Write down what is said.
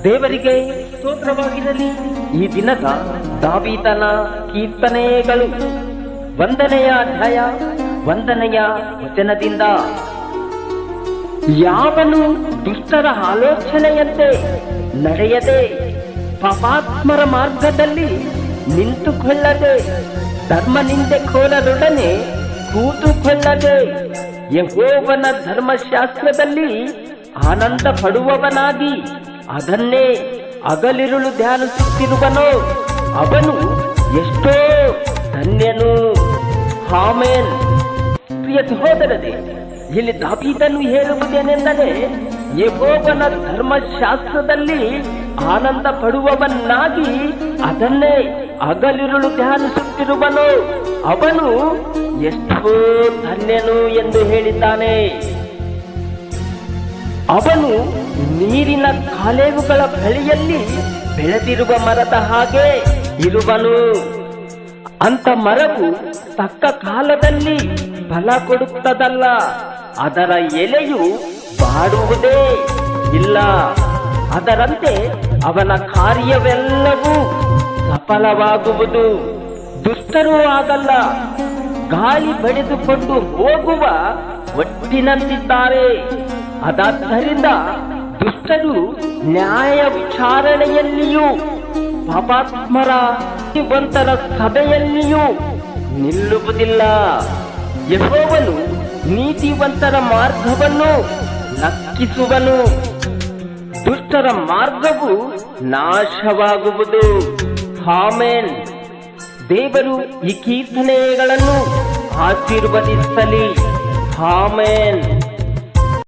ದೇವರಿಗೆ ಸ್ತೋತ್ರವಾಗಿರಲಿ. ಈ ದಿನದ ದಾವೀದನ ಕೀರ್ತನೆಗಳು 1ನೇ ಅಧ್ಯಾಯ 1ನೇ ವಚನದಿಂದ. ಯಾವನು ದುಷ್ಟರ ಆಲೋಚನೆಯಂತೆ ನಡೆಯದೆ, ಪಾಪಾತ್ಮರ ಮಾರ್ಗದಲ್ಲಿ ನಿಂತುಕೊಳ್ಳದೆ, ಧರ್ಮನಿಂದೆಕೋರರೊಡನೆ ಕೂತುಕೊಳ್ಳದೆ, ಯೆಹೋವನ ಧರ್ಮಶಾಸ್ತ್ರದಲ್ಲಿ ಆನಂದ ಪಡುವವನಾಗಿ ಅದನ್ನೇ ಹಗಲಿರುಳು ಧ್ಯಾನಿಸುತ್ತಿರುವನೋ ಅವನು ಎಷ್ಟೋ ಧನ್ಯನು. ಆಮೆನ್. ಪ್ರಿಯ ಸಹೋದರರೇ, ಇಲ್ಲಿ ದಾವೀದನು ಹೇಳುವುದೇನೆಂದರೆ, ಯೆಹೋವನ ಧರ್ಮಶಾಸ್ತ್ರದಲ್ಲಿ ಆನಂದ ಪಡುವವನಾಗಿ ಅದನ್ನೇ ಹಗಲಿರುಳು ಧ್ಯಾನಿಸುತ್ತಿರುವನು, ಅವನು ಎಷ್ಟೋ ಧನ್ಯನು ಎಂದು ಹೇಳಿದ್ದಾನೆ. ಅವನು ನೀರಿನ ಕಾಲೇವುಗಳ ಬಳಿಯಲ್ಲಿ ಬೆಳೆದಿರುವ ಮರದ ಹಾಗೆ ಇರುವನು. ಅಂತ ಮರವು ತಕ್ಕ ಕಾಲದಲ್ಲಿ ಫಲ ಕೊಡುತ್ತದಲ್ಲ, ಅದರ ಎಲೆಯು ಬಾಡುವುದೇ ಇಲ್ಲ. ಅದರಂತೆ ಅವನ ಕಾರ್ಯವೆಲ್ಲವೂ ಸಫಲವಾಗುವುದು. ದುಷ್ಟರೂ ಆಗಲ್ಲ, ಗಾಳಿ ಬಡಿದುಕೊಂಡು ಹೋಗುವ ಒಟ್ಟಿನಂತಿದ್ದಾರೆ. ಅದಾದ್ದರಿಂದ ದುಷ್ಟರು ನ್ಯಾಯ ವಿಚಾರಣೆಯಲ್ಲಿಯೂ ಪಾಪಾತ್ಮರ ನೀತಿವಂತರ ಸಭೆಯಲ್ಲಿಯೂ ನಿಲ್ಲುವುದಿಲ್ಲ. ಯೆಹೋವನು ನೀತಿವಂತರ ಮಾರ್ಗವನ್ನು ಲಕ್ಷಿಸುವನು, ದುಷ್ಟರ ಮಾರ್ಗವು ನಾಶವಾಗುವುದು. ಆಮೆನ್. ದೇವರು ಈ ಕೀರ್ತನೆಗಳನ್ನು ಆಶೀರ್ವದಿಸಲಿ. ಆಮೆನ್.